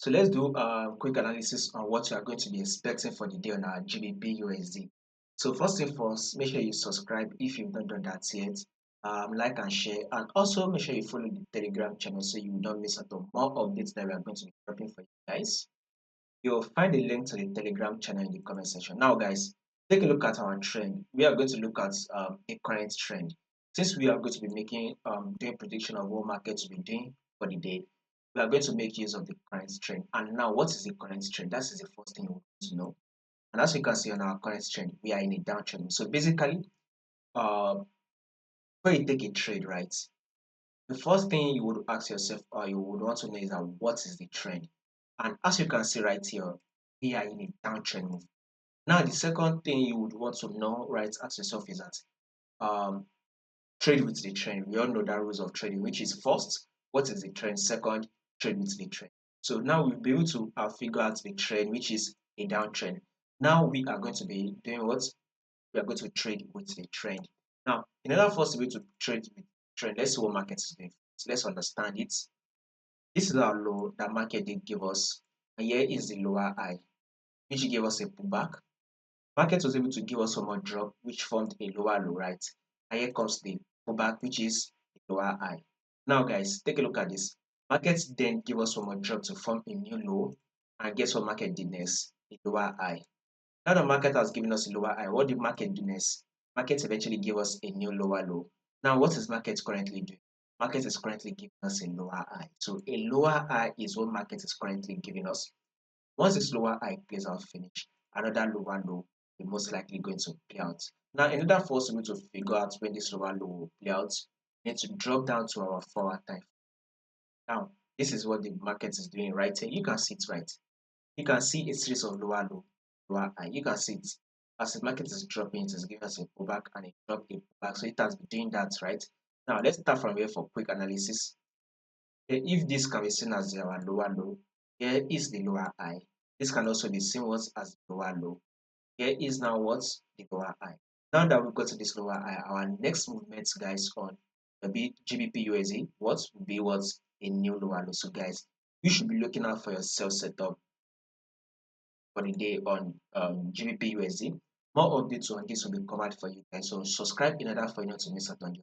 So let's do a quick analysis on what you are going to be expecting for the day on our GBPUSD. So first thing first, make sure you subscribe if you've not done that yet. Like and share, and also make sure you follow the Telegram channel so you don't miss out on more updates that we are going to be dropping for you guys. You'll find a link to the Telegram channel in the comment section. Now, guys, take a look at our trend. We are going to look at a current trend. Since we are going to be making doing prediction of what markets will be doing for the day, we are going to make use of the current trend. And now, what is the current trend? That is the first thing you want to know. And as you can see on our current trend, we are in a downtrend. So basically, uh, when you take a trade, right, the first thing you would ask yourself or you would want to know is that what is the trend? And as you can see right here, we are in a downtrend move. Now, the second thing you would want to know, right, ask yourself is that um, trade with the trend. We all know that rules of trading, which is first, what is the trend? Second, trade with the trend. So now we'll be able to figure out the trend, which is a downtrend. Now we are going to be doing what? We are going to trade with the trend. Now, in order for us to be able to trade with the trend, let's see what market is doing. So let's understand it. This is our low that market did give us, and here is the lower high, which gave us a pullback. Market was able to give us one more drop, which formed a lower low, right? And here comes the pullback, which is the lower high. Now, guys, take a look at this. Market then give us one more drop to form a new low, and guess what market did next? A lower high. Now the market has given us a lower high. What did market do next? Market eventually gave us a new lower low. Now, what is market currently doing? Market is currently giving us a lower high. So a lower high is what market is currently giving us. Once this lower high plays out finish, another lower low is most likely going to play out. Now, in order for us to figure out when this lower low will play out, we need to drop down to our forward time. Now, this is what the market is doing right here. You can see it right. You can see a series of lower low, lower high. You can see it. As the market is dropping, it is giving us a pullback and a drop, a pullback. So it has been doing that, right? Now, let's start from here for quick analysis. If this can be seen as our lower low, here is the lower high. This can also be seen as the lower low. Here is now what? The lower high. Now that we got to this lower high, our next movement, guys, on the GBPUSD, what will be what? A new lower low. So, guys, you should be looking out for your sell setup for the day on GBPUSD. More updates on this will be covered for you guys. So, subscribe in order for you not to miss out on